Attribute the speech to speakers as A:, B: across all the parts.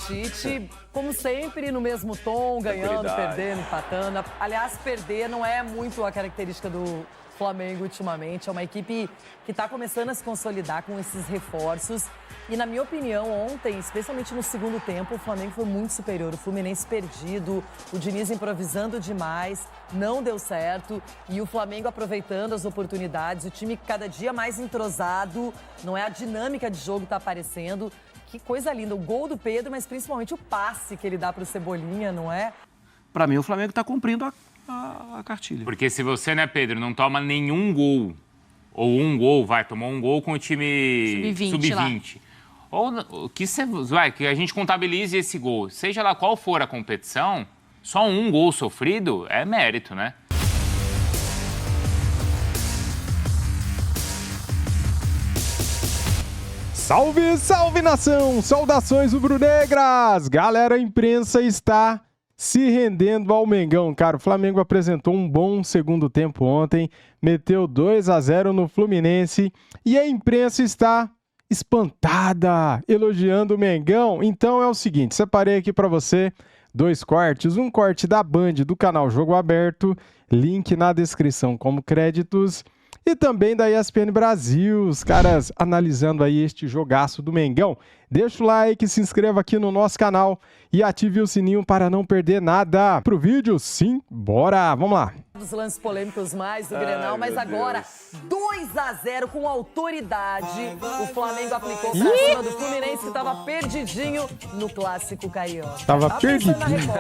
A: Tite, como sempre, no mesmo tom, ganhando, perdendo, empatando. Aliás, perder não é muito a característica do Flamengo ultimamente. É uma equipe que está começando a se consolidar com esses reforços. E, na minha opinião, ontem, especialmente no segundo tempo, o Flamengo foi muito superior. O Fluminense perdido, o Diniz improvisando demais, não deu certo. E o Flamengo aproveitando as oportunidades, o time cada dia mais entrosado. Não é a dinâmica de jogo que está aparecendo. Que coisa linda, o gol do Pedro, mas principalmente o passe que ele dá para o Cebolinha, não é?
B: Para mim, o Flamengo está cumprindo a cartilha.
C: Porque se você, né, Pedro, não toma nenhum gol, ou um gol, tomou um gol com o time sub-20. Ou que a gente contabilize esse gol. Seja lá qual for a competição, só um gol sofrido é mérito, né?
D: Salve, salve nação! Saudações rubro-negras! Galera, a imprensa está se rendendo ao Mengão. Cara, o Flamengo apresentou um bom segundo tempo ontem, meteu 2-0 no Fluminense e a imprensa está espantada, elogiando o Mengão. Então é o seguinte, separei aqui para você 2 cortes, um corte da Band do canal Jogo Aberto, link na descrição como créditos, e também da ESPN Brasil, os caras analisando aí este jogaço do Mengão. Deixa o like, se inscreva aqui no nosso canal e ative o sininho para não perder nada. Pro vídeo, sim, bora, vamos lá.
A: Dos lances polêmicos mais do Grenal, mas agora 2-0 com autoridade. O Flamengo aplicou pra cima do Fluminense, que tava perdidinho no Clássico Carioca.
D: Tava perdidinho.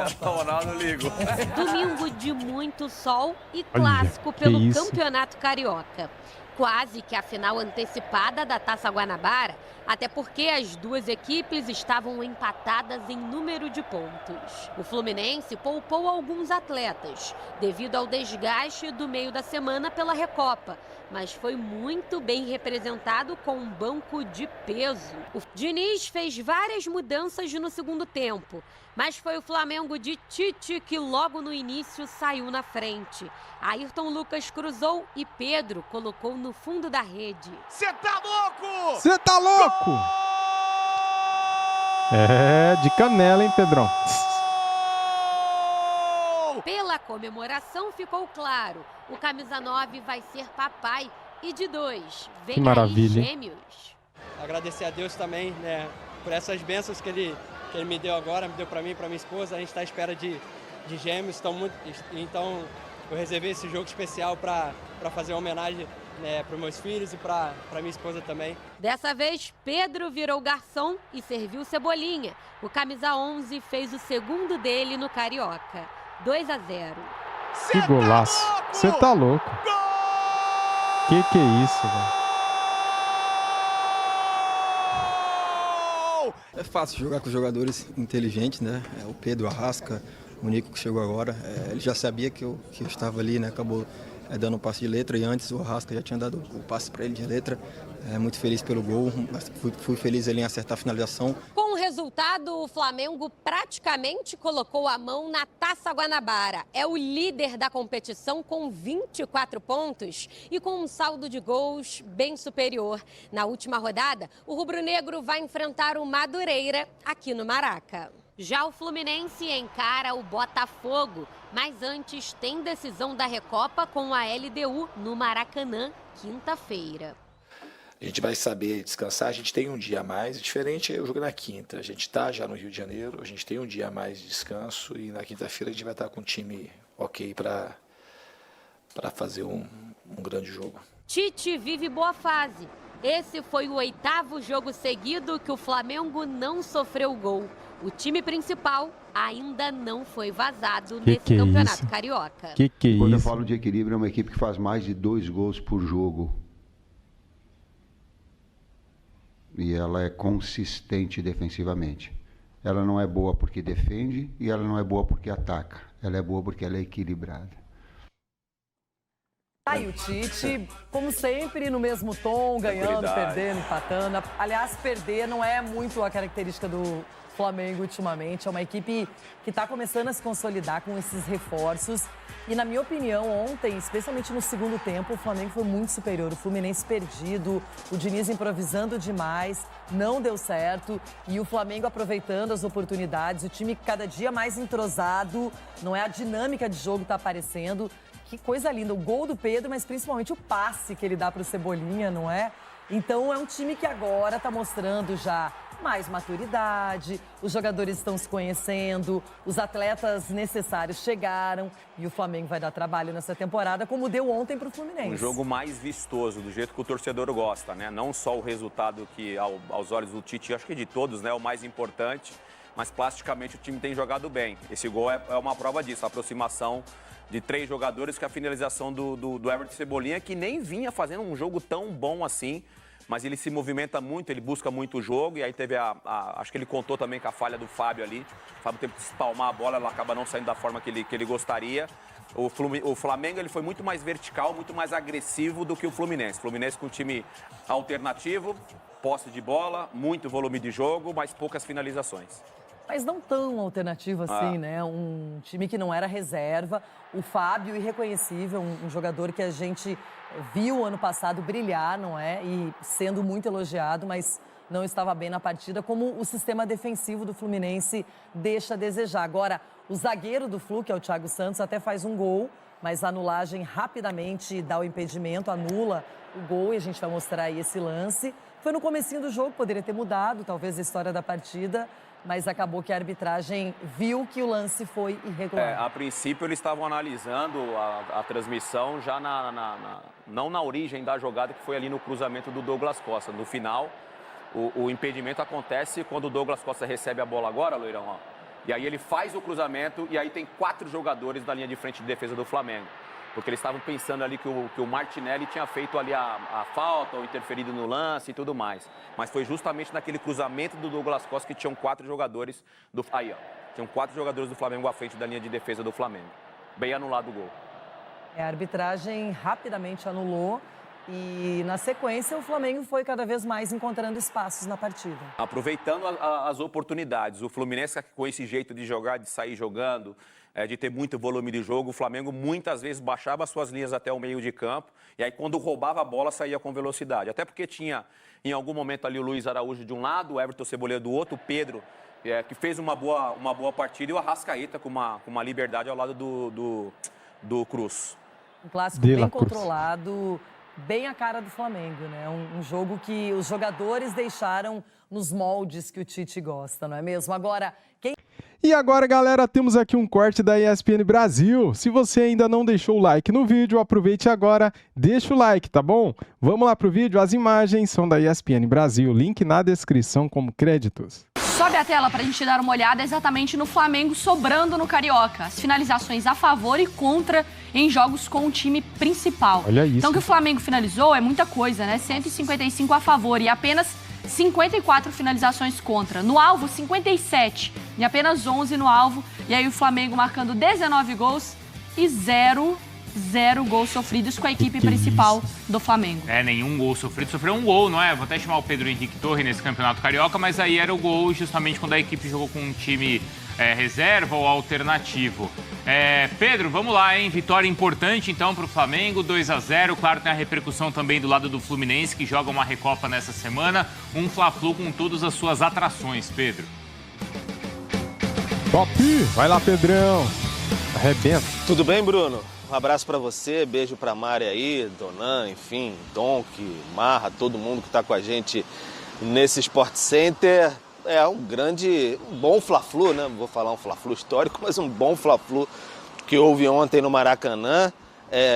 E: Domingo de muito sol e clássico pelo Campeonato Carioca. Quase que a final antecipada da Taça Guanabara, até porque as duas equipes estavam empatadas em número de pontos. O Fluminense poupou alguns atletas, devido ao desgaste do meio da semana pela Recopa, mas foi muito bem representado com um banco de peso. O Diniz fez várias mudanças no segundo tempo, mas foi o Flamengo de Tite que logo no início saiu na frente. Ayrton Lucas cruzou e Pedro colocou no fundo da rede.
F: Cê tá louco!
D: Cê tá louco! Gol! É, de canela, hein, Pedrão?
E: Pela comemoração ficou claro, o camisa 9 vai ser papai e de 2 vem
D: que maravilha,
E: aí gêmeos.
G: Agradecer a Deus também, né, por essas bênçãos que ele me deu agora, me deu para mim e para minha esposa. A gente está à espera de gêmeos, então eu reservei esse jogo especial para fazer uma homenagem, né, para os meus filhos e para minha esposa também.
E: Dessa vez, Pedro virou garçom e serviu Cebolinha. O camisa 11 fez o segundo dele no Carioca. 2-0.
D: Que golaço! Você tá louco? Que é isso, velho?
H: É fácil jogar com jogadores inteligentes, né? O Pedro, Arrasca, o Nico que chegou agora. Ele já sabia que eu estava ali, né? Acabou dando um passe de letra e antes o Arrasca já tinha dado o passe para ele de letra. Muito feliz pelo gol, mas fui feliz ele em acertar a finalização.
E: Com o resultado, o Flamengo praticamente colocou a mão na Taça Guanabara. É o líder da competição com 24 pontos e com um saldo de gols bem superior. Na última rodada, o rubro-negro vai enfrentar o Madureira aqui no Maraca. Já o Fluminense encara o Botafogo, mas antes tem decisão da Recopa com a LDU no Maracanã, quinta-feira.
I: A gente vai saber descansar, a gente tem um dia a mais, diferente é o jogo na quinta. A gente está já no Rio de Janeiro, a gente tem um dia a mais de descanso e na quinta-feira a gente vai estar com um time ok para fazer um grande jogo.
E: Tite vive boa fase. Esse foi o 8º jogo seguido que o Flamengo não sofreu gol. O time principal ainda não foi vazado nesse campeonato carioca.
D: Que é
J: Quando eu
D: isso?
J: falo de equilíbrio, é uma equipe que faz mais de 2 gols por jogo. E ela é consistente defensivamente. Ela não é boa porque defende e ela não é boa porque ataca. Ela é boa porque ela é equilibrada.
A: Aí o Tite, como sempre, no mesmo tom, ganhando, perdendo, empatando. Aliás, perder não é muito a característica do Flamengo ultimamente. É uma equipe que está começando a se consolidar com esses reforços. E, na minha opinião, ontem, especialmente no segundo tempo, o Flamengo foi muito superior. O Fluminense perdido, o Diniz improvisando demais, não deu certo. E o Flamengo aproveitando as oportunidades, o time cada dia mais entrosado, não é? A dinâmica de jogo está aparecendo. Que coisa linda, o gol do Pedro, mas principalmente o passe que ele dá para o Cebolinha, não é? Então, é um time que agora está mostrando já mais maturidade, os jogadores estão se conhecendo, os atletas necessários chegaram e o Flamengo vai dar trabalho nessa temporada, como deu ontem para o Fluminense.
K: Um jogo mais vistoso, do jeito que o torcedor gosta, né? Não só o resultado que, aos olhos do Tite, acho que de todos, né, é o mais importante, mas plasticamente o time tem jogado bem. Esse gol é uma prova disso, a aproximação de 3 jogadores com a finalização do Everton Cebolinha, que nem vinha fazendo um jogo tão bom assim, mas ele se movimenta muito, ele busca muito o jogo, e aí teve acho que ele contou também com a falha do Fábio ali. O Fábio teve que espalmar a bola, ela acaba não saindo da forma que ele gostaria. O Flamengo ele foi muito mais vertical, muito mais agressivo do que o Fluminense. O Fluminense com um time alternativo, posse de bola, muito volume de jogo, mas poucas finalizações.
A: Mas não tão alternativo assim, né? Um time que não era reserva. O Fábio, irreconhecível, um jogador que a gente viu ano passado brilhar, não é? E sendo muito elogiado, mas não estava bem na partida, como o sistema defensivo do Fluminense deixa a desejar. Agora, o zagueiro do Flu, que é o Thiago Santos, até faz um gol, mas a anulagem rapidamente dá o impedimento, anula o gol, e a gente vai mostrar aí esse lance. Foi no comecinho do jogo, poderia ter mudado, talvez, a história da partida, mas acabou que a arbitragem viu que o lance foi irregular.
K: A princípio, eles estavam analisando a transmissão já não na origem da jogada, que foi ali no cruzamento do Douglas Costa. No final, o impedimento acontece quando o Douglas Costa recebe a bola agora, Loirão, ó. E aí ele faz o cruzamento e aí tem 4 jogadores da linha de frente de defesa do Flamengo. Porque eles estavam pensando ali que o Martinelli tinha feito ali a falta ou interferido no lance e tudo mais. Mas foi justamente naquele cruzamento do Douglas Costa que tinham 4 jogadores do... Aí, ó. Tinham 4 jogadores do Flamengo à frente da linha de defesa do Flamengo. Bem anulado o gol.
A: A arbitragem rapidamente anulou e, na sequência, o Flamengo foi cada vez mais encontrando espaços na partida.
K: Aproveitando as oportunidades. O Fluminense, com esse jeito de jogar, de sair jogando, de ter muito volume de jogo, o Flamengo muitas vezes baixava suas linhas até o meio de campo e aí quando roubava a bola saía com velocidade. Até porque tinha em algum momento ali o Luiz Araújo de um lado, o Everton Cebolinha do outro, o Pedro, que fez uma boa partida, e o Arrascaeta com uma liberdade ao lado do Cruz.
A: Um clássico bem controlado, bem a cara do Flamengo, né? Um jogo que os jogadores deixaram nos moldes que o Tite gosta, não é mesmo? Agora,
D: E agora, galera, temos aqui um corte da ESPN Brasil. Se você ainda não deixou o like no vídeo, aproveite agora, deixa o like, tá bom? Vamos lá pro vídeo, as imagens são da ESPN Brasil, link na descrição como créditos.
L: Sobe a tela pra gente dar uma olhada exatamente no Flamengo sobrando no Carioca. As finalizações a favor e contra em jogos com o time principal.
D: Olha isso.
L: Então o que o Flamengo finalizou é muita coisa, né? 155 a favor e apenas 54 finalizações contra. No alvo, 57 e apenas 11 no alvo. E aí o Flamengo marcando 19 gols e 0 gols sofridos com a equipe principal do Flamengo.
C: Nenhum gol sofrido. Sofreu um gol, não é? Vou até chamar o Pedro Henrique Torre nesse Campeonato Carioca, mas aí era o gol justamente quando a equipe jogou com um time reserva ou alternativo. Pedro, vamos lá, hein? Vitória importante, então, para o Flamengo, 2-0. Claro, tem a repercussão também do lado do Fluminense, que joga uma Recopa nessa semana. Um Fla-Flu com todas as suas atrações, Pedro.
D: Top! Vai lá, Pedrão. Arrebenta.
F: Tudo bem, Bruno? Um abraço pra você, beijo pra Mari aí, Donan, enfim, Donk, Marra, todo mundo que tá com a gente nesse Sport Center. É um bom Fla-Flu, né? Não vou falar um Fla-Flu histórico, mas um bom Fla-Flu que houve ontem no Maracanã.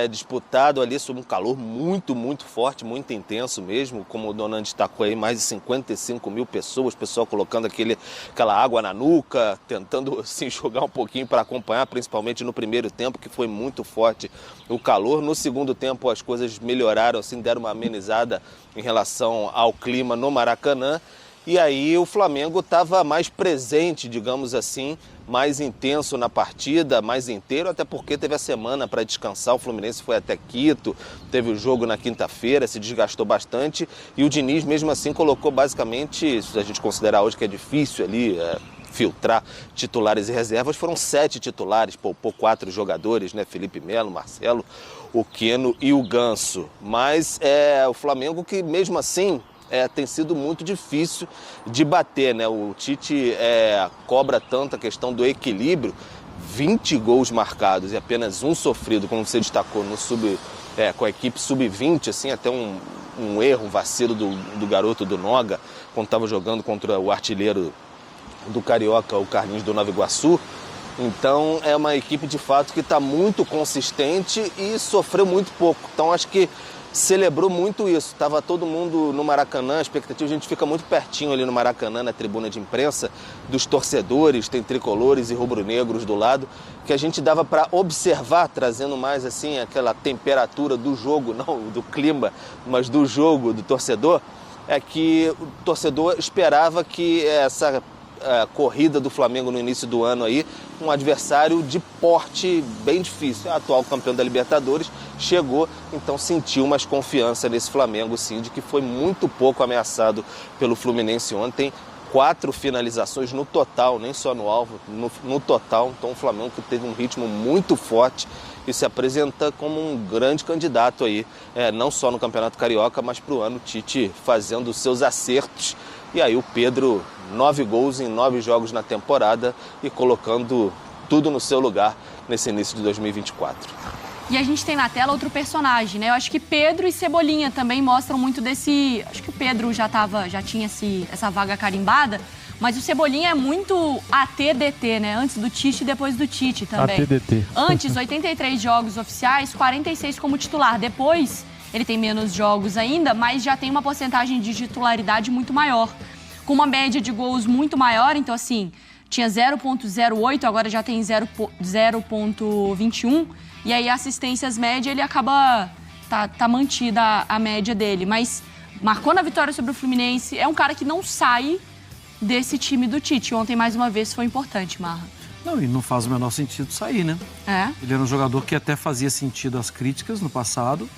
F: Disputado ali sob um calor muito, muito forte, muito intenso mesmo, como o Donan destacou aí, mais de 55 mil pessoas, pessoal colocando aquela água na nuca, tentando assim, jogar um pouquinho para acompanhar, principalmente no primeiro tempo, que foi muito forte o calor. No segundo tempo as coisas melhoraram, assim, deram uma amenizada em relação ao clima no Maracanã. E aí o Flamengo estava mais presente, digamos assim, mais intenso na partida, mais inteiro, até porque teve a semana para descansar. O Fluminense foi até Quito, teve o jogo na quinta-feira, se desgastou bastante. E o Diniz, mesmo assim, colocou basicamente, se a gente considerar hoje que é difícil ali filtrar titulares e reservas, foram 7 titulares, poupou 4 jogadores, né? Felipe Melo, Marcelo, o Queno e o Ganso. Mas o Flamengo que, mesmo assim, tem sido muito difícil de bater, né? O Tite cobra tanto a questão do equilíbrio, 20 gols marcados e apenas um sofrido, como você destacou, com a equipe sub-20, assim, até um erro, um vacilo do garoto do Noga, quando estava jogando contra o artilheiro do Carioca, o Carlinhos do Nova Iguaçu. Então é uma equipe de fato que está muito consistente e sofreu muito pouco. Então acho que celebrou muito isso. Estava todo mundo no Maracanã, a expectativa, a gente fica muito pertinho ali no Maracanã, na tribuna de imprensa, dos torcedores, tem tricolores e rubro-negros do lado, que a gente dava para observar, trazendo mais assim aquela temperatura do jogo, não do clima, mas do jogo, do torcedor, é que o torcedor esperava que essa corrida do Flamengo no início do ano aí, um adversário de porte bem difícil. O atual campeão da Libertadores chegou, então sentiu mais confiança nesse Flamengo, sim, de que foi muito pouco ameaçado pelo Fluminense ontem. 4 finalizações no total, nem só no alvo, no total. Então o Flamengo que teve um ritmo muito forte e se apresenta como um grande candidato aí, não só no Campeonato Carioca, mas para o ano Tite fazendo os seus acertos. E aí o Pedro, 9 gols em 9 jogos na temporada e colocando tudo no seu lugar nesse início de 2024.
L: E a gente tem na tela outro personagem, né? Eu acho que Pedro e Cebolinha também mostram muito desse... Acho que o Pedro já tinha essa vaga carimbada, mas o Cebolinha é muito ATDT, né? Antes do Tite e depois do Tite também.
D: ATDT.
L: Antes, 83 jogos oficiais, 46 como titular. Depois, ele tem menos jogos ainda, mas já tem uma porcentagem de titularidade muito maior. Com uma média de gols muito maior, então assim, tinha 0,08, agora já tem 0,21. E aí, assistências médias, ele acaba... Tá mantida a média dele. Mas marcou na vitória sobre o Fluminense. É um cara que não sai desse time do Tite. Ontem, mais uma vez, foi importante, Marra.
B: Não, e não faz o menor sentido sair, né? Ele era um jogador que até fazia sentido as críticas no passado.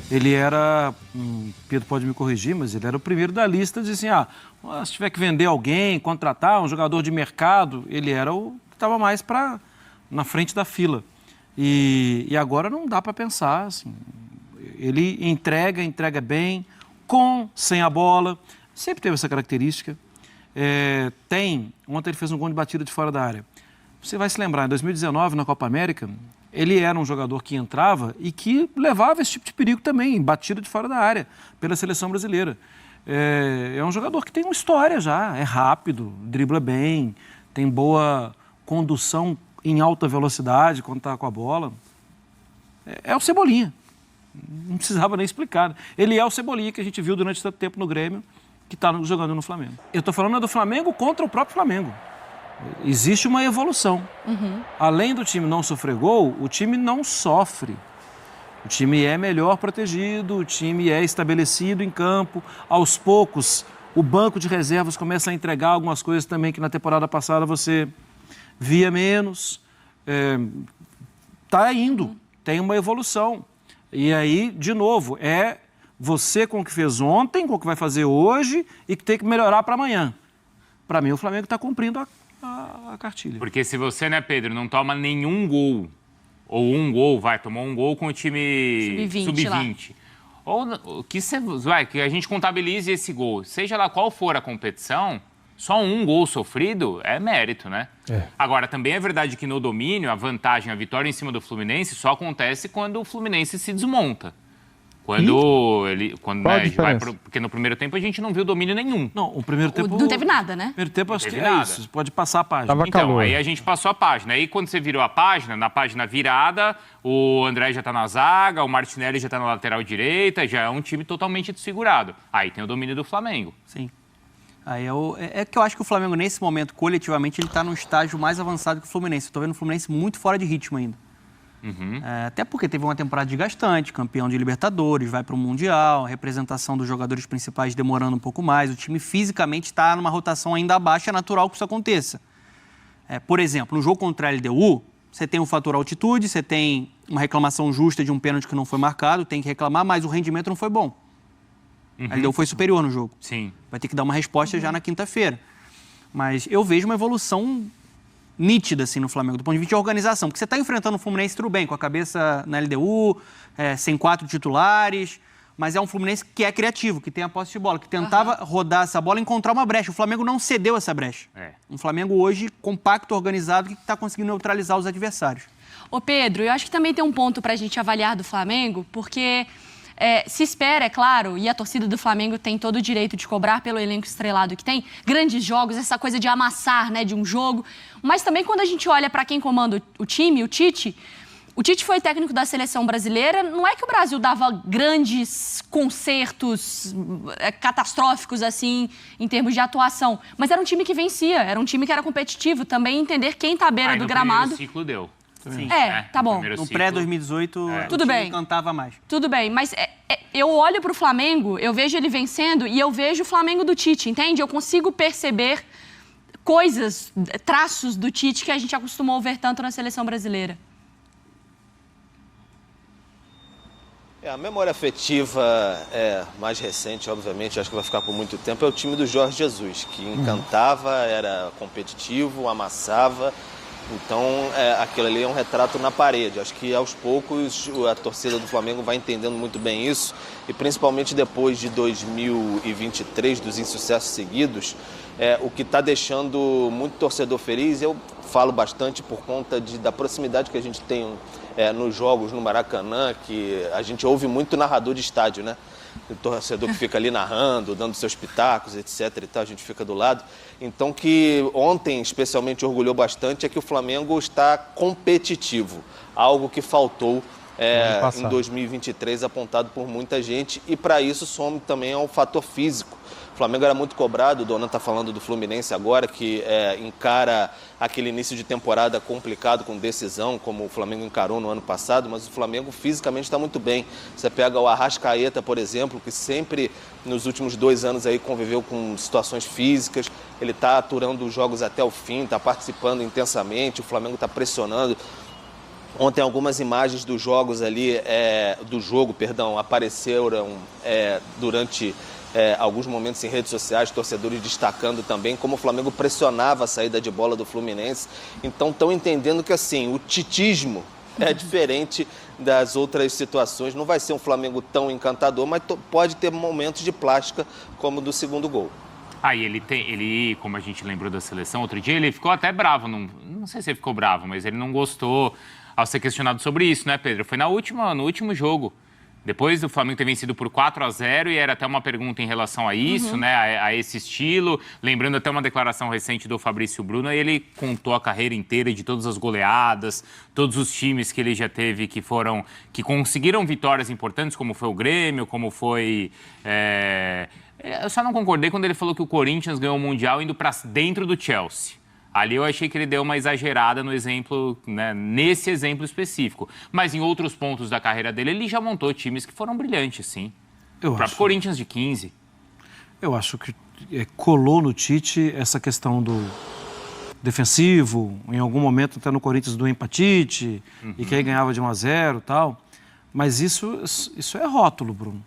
B: Ele era... Pedro pode me corrigir, mas ele era o primeiro da lista de assim, se tiver que vender alguém, contratar um jogador de mercado, ele era o que estava mais na frente da fila. E agora não dá para pensar, assim, ele entrega bem, sem a bola, sempre teve essa característica. Ontem ele fez um gol de batida de fora da área. Você vai se lembrar, em 2019, na Copa América, ele era um jogador que entrava e que levava esse tipo de perigo também, batida de fora da área, pela seleção brasileira. É um jogador que tem uma história já, é rápido, dribla bem, tem boa condução em alta velocidade quando está com a bola. É o Cebolinha. Não precisava nem explicar. Ele é o Cebolinha que a gente viu durante tanto tempo no Grêmio, que está jogando no Flamengo. Eu estou falando do Flamengo contra o próprio Flamengo. Existe uma evolução. Além do time não sofrer gol, o time não sofre. O time é melhor protegido, o time é estabelecido em campo. Aos poucos, o banco de reservas começa a entregar algumas coisas também que na temporada passada você via menos. Está indo, tem uma evolução. E aí, de novo, você com o que fez ontem, com o que vai fazer hoje e que tem que melhorar para amanhã. Para mim, o Flamengo está cumprindo a cartilha.
C: Porque se você, né, Pedro, não toma nenhum gol, ou tomou um gol com o time sub-20. Ou que a gente contabilize esse gol. Seja lá qual for a competição, só um gol sofrido é mérito, né? Agora, também é verdade que no domínio, a vantagem, a vitória em cima do Fluminense só acontece quando o Fluminense se desmonta. Porque no primeiro tempo a gente não viu domínio nenhum.
B: Não, o primeiro tempo...
L: Não teve nada, né?
B: No primeiro tempo acho que é isso, pode passar a página.
D: Tava calor.
C: Aí a gente passou a página. Aí quando você virou a página, na página virada, o André já tá na zaga, o Martinelli já tá na lateral direita, já é um time totalmente desfigurado. Aí tem o domínio do Flamengo.
M: Sim. Aí é que eu acho que o Flamengo, nesse momento, coletivamente, ele tá num estágio mais avançado que o Fluminense. Eu tô vendo o Fluminense muito fora de ritmo ainda. Até porque teve uma temporada desgastante, campeão de Libertadores, vai para o Mundial, a representação dos jogadores principais demorando um pouco mais, o time fisicamente está numa rotação ainda abaixo, é natural que isso aconteça. Por exemplo, no jogo contra a LDU, você tem um fator altitude, você tem uma reclamação justa de um pênalti que não foi marcado, tem que reclamar, mas o rendimento não foi bom. A LDU foi superior no jogo.
C: Sim.
M: Vai ter que dar uma resposta já na quinta-feira. Mas eu vejo uma evolução nítida assim, no Flamengo, do ponto de vista de organização. Porque você está enfrentando o Fluminense tudo bem, com a cabeça na LDU, sem 4 titulares, mas é um Fluminense que é criativo, que tem a posse de bola, que tentava rodar essa bola e encontrar uma brecha. O Flamengo não cedeu essa brecha. Um Flamengo hoje compacto, organizado, que está conseguindo neutralizar os adversários.
L: Ô Pedro, eu acho que também tem um ponto para a gente avaliar do Flamengo, porque se espera, é claro, e a torcida do Flamengo tem todo o direito de cobrar pelo elenco estrelado que tem, grandes jogos, essa coisa de amassar, né, de um jogo. Mas também quando a gente olha para quem comanda o time, o Tite foi técnico da seleção brasileira, não é que o Brasil dava grandes concertos catastróficos, assim, em termos de atuação, mas era um time que vencia, era um time que era competitivo, também entender quem tá à beira do gramado.
C: No ciclo deu.
L: Sim. Tá bom.
M: No pré-2018,
L: tudo bem.
M: Cantava mais.
L: Tudo bem, mas eu olho para o Flamengo, eu vejo ele vencendo e eu vejo o Flamengo do Tite, entende? Eu consigo perceber coisas, traços do Tite que a gente acostumou a ver tanto na seleção brasileira.
F: A memória afetiva mais recente, obviamente, acho que vai ficar por muito tempo, é o time do Jorge Jesus, que encantava, era competitivo, amassava. Então, aquilo ali é um retrato na parede. Acho que, aos poucos, a torcida do Flamengo vai entendendo muito bem isso. E, principalmente depois de 2023, dos insucessos seguidos, o que está deixando muito torcedor feliz, eu falo bastante por conta da proximidade que a gente tem nos jogos no Maracanã, que a gente ouve muito narrador de estádio, né? O torcedor que fica ali narrando, dando seus pitacos, etc. e tal, a gente fica do lado. Então, que ontem especialmente orgulhou bastante é que o Flamengo está competitivo, algo que faltou em 2023, apontado por muita gente, e para isso some também ao fator físico. O Flamengo era muito cobrado, o Donan está falando do Fluminense agora, que encara aquele início de temporada complicado, com decisão, como o Flamengo encarou no ano passado, mas o Flamengo fisicamente está muito bem. Você pega o Arrascaeta, por exemplo, que sempre nos últimos 2 anos aí conviveu com situações físicas, ele está aturando os jogos até o fim, está participando intensamente, o Flamengo está pressionando. Ontem algumas imagens dos jogos ali, apareceram durante alguns momentos em redes sociais, torcedores destacando também como o Flamengo pressionava a saída de bola do Fluminense. Então estão entendendo que assim, o titismo é diferente das outras situações. Não vai ser um Flamengo tão encantador, mas pode ter momentos de plástica como o do segundo gol.
C: E ele, como a gente lembrou da seleção, outro dia ele ficou até bravo, não sei se ele ficou bravo, mas ele não gostou ao ser questionado sobre isso, né, Pedro? Foi no último jogo. Depois do Flamengo ter vencido por 4-0, e era até uma pergunta em relação a isso, né, a esse estilo. Lembrando até uma declaração recente do Fabrício Bruno, ele contou a carreira inteira de todas as goleadas, todos os times que ele já teve que conseguiram vitórias importantes, como foi o Grêmio, como foi... Eu só não concordei quando ele falou que o Corinthians ganhou o Mundial indo para dentro do Chelsea. Ali eu achei que ele deu uma exagerada no exemplo, né, nesse exemplo específico. Mas em outros pontos da carreira dele, ele já montou times que foram brilhantes, sim. O próprio Corinthians de 15.
B: Eu acho que colou no Tite essa questão do defensivo, em algum momento até no Corinthians do empatite, e que aí ganhava de 1-0 e tal. Mas isso é rótulo, Bruno.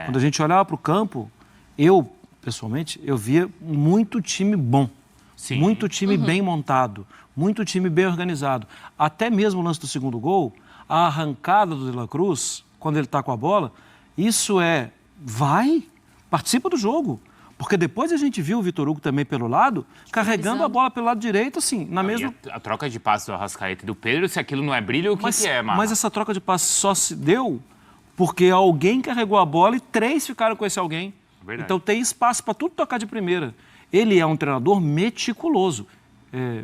B: Quando a gente olhava para o campo, eu, pessoalmente, eu via muito time bom. Sim. Muito time bem montado, muito time bem organizado. Até mesmo o lance do segundo gol, a arrancada do De La Cruz, quando ele está com a bola, isso participa do jogo. Porque depois a gente viu o Vitor Hugo também pelo lado, carregando a bola pelo lado direito, assim, na mesma...
C: A troca de passes do Arrascaeta e do Pedro, se aquilo não é brilho, o que é, Marra?
B: Mas essa troca de passes só se deu porque alguém carregou a bola e 3 ficaram com esse alguém.
C: Verdade.
B: Então tem espaço para tudo tocar de primeira. Ele é um treinador meticuloso.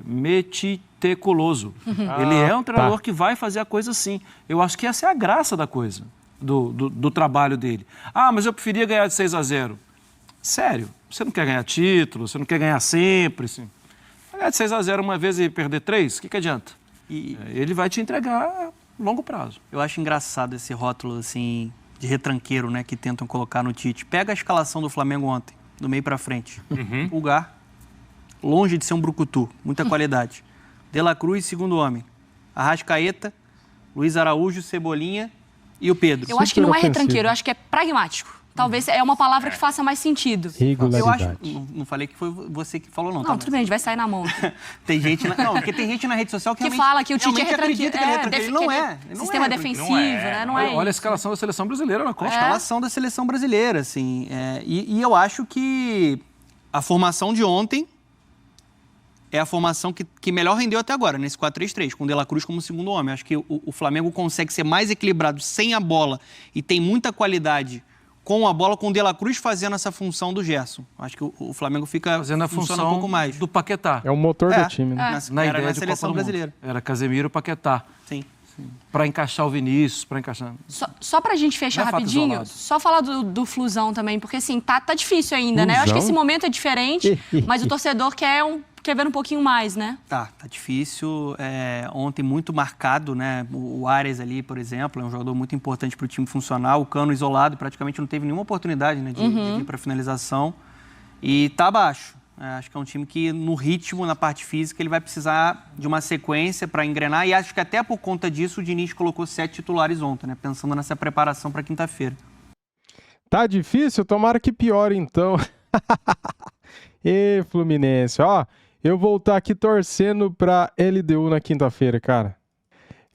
B: Metiteculoso. Ele é um treinador que vai fazer a coisa assim. Eu acho que essa é a graça da coisa, do trabalho dele. Mas eu preferia ganhar de 6-0. Sério, você não quer ganhar título, você não quer ganhar sempre. Assim. Ganhar de 6-0 uma vez e perder 3, o que adianta? Ele vai te entregar longo prazo.
M: Eu acho engraçado esse rótulo, assim, de retranqueiro, né, que tentam colocar no Tite. Pega a escalação do Flamengo ontem, do meio pra frente. Pulgar, longe de ser um brucutu, muita qualidade. De La Cruz, segundo homem. Arrascaeta, Luiz Araújo, Cebolinha e o Pedro.
L: Eu acho que não é retranqueiro, eu acho que é pragmático. Talvez é uma palavra que faça mais sentido.
M: Eu acho, não falei que foi você que falou, não.
L: Não, tudo bem, a gente vai sair na mão.
M: Tem gente porque tem gente na rede social que
L: fala que o Tite é retranqueiro.
M: Ele não é.
L: Sistema defensivo, né? Não é.
B: Olha a escalação da seleção brasileira na Copa.
M: A escalação da seleção brasileira, assim. E eu acho que a formação de ontem é a formação que melhor rendeu até agora, nesse 4-3-3, com o De La Cruz como segundo homem. Acho que o Flamengo consegue ser mais equilibrado sem a bola e tem muita qualidade com a bola, com o De La Cruz fazendo essa função do Gerson. Acho que o Flamengo fica
B: fazendo a função
M: um pouco mais.
B: Do Paquetá.
D: É o motor do time, né?
B: Na ideia
M: na
B: de
M: seleção
B: Copa do
M: brasileira.
B: Mundo. Era Casemiro e Paquetá.
M: Sim.
B: Para encaixar o Vinícius, para encaixar...
L: Só pra gente fechar rapidinho, só falar do Flusão também, porque assim, tá difícil ainda, né? Eu acho que esse momento é diferente, mas o torcedor quer ver um pouquinho mais, né?
M: Tá difícil. Ontem muito marcado, né? O Ares ali, por exemplo, é um jogador muito importante para o time funcionar. O Cano isolado praticamente não teve nenhuma oportunidade, né, de ir para finalização. E tá abaixo. Acho que é um time que, no ritmo, na parte física, ele vai precisar de uma sequência para engrenar. E acho que até por conta disso o Diniz colocou 7 titulares ontem, né? Pensando nessa preparação para quinta-feira.
D: Tá difícil? Tomara que piore, então. Fluminense, ó. Eu vou estar aqui torcendo pra LDU na quinta-feira, cara.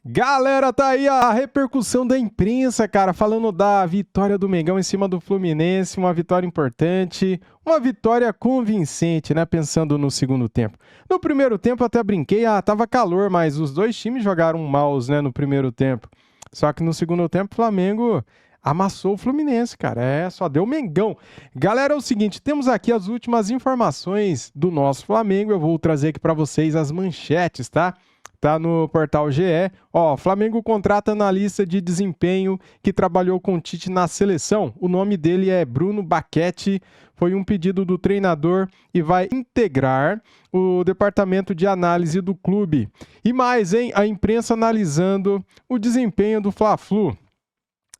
D: Galera, tá aí a repercussão da imprensa, cara, falando da vitória do Mengão em cima do Fluminense, uma vitória importante, uma vitória convincente, né, pensando no segundo tempo. No primeiro tempo até brinquei, tava calor, mas os dois times jogaram maus, né, no primeiro tempo. Só que no segundo tempo o Flamengo amassou o Fluminense, cara, só deu Mengão. Galera, é o seguinte, temos aqui as últimas informações do nosso Flamengo, eu vou trazer aqui pra vocês as manchetes, tá? Tá no portal GE. Ó, Flamengo contrata analista de desempenho que trabalhou com o Tite na seleção. O nome dele é Bruno Baquetti. Foi um pedido do treinador e vai integrar o departamento de análise do clube. E mais, hein? A imprensa analisando o desempenho do Fla-Flu.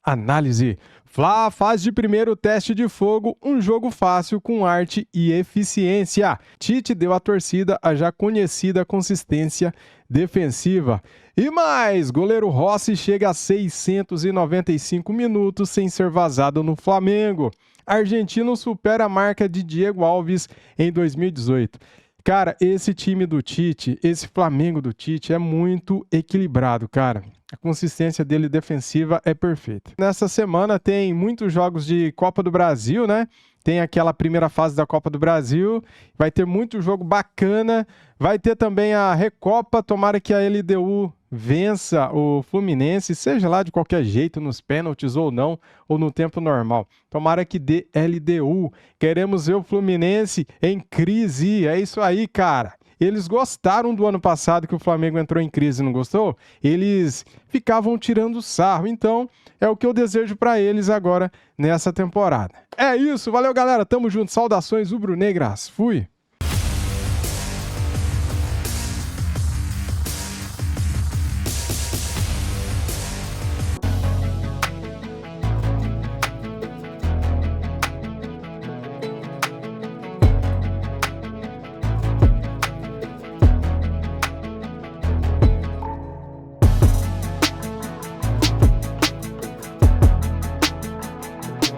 D: Análise. Fla faz de primeiro teste de fogo um jogo fácil com arte e eficiência. Tite deu à torcida a já conhecida consistência defensiva. E mais, goleiro Rossi chega a 695 minutos sem ser vazado no Flamengo. Argentino supera a marca de Diego Alves em 2018. Cara, esse time do Tite, esse Flamengo do Tite é muito equilibrado, cara. A consistência dele defensiva é perfeita. Nessa semana tem muitos jogos de Copa do Brasil, né? Tem aquela primeira fase da Copa do Brasil. Vai ter muito jogo bacana. Vai ter também a Recopa. Tomara que a LDU vença o Fluminense, seja lá de qualquer jeito, nos pênaltis ou não, ou no tempo normal. Tomara que dê LDU. Queremos ver o Fluminense em crise. É isso aí, cara. Eles gostaram do ano passado que o Flamengo entrou em crise, não gostou? Eles ficavam tirando sarro. Então, é o que eu desejo para eles agora nessa temporada. É isso. Valeu, galera. Tamo junto. Saudações rubro-negras. Fui.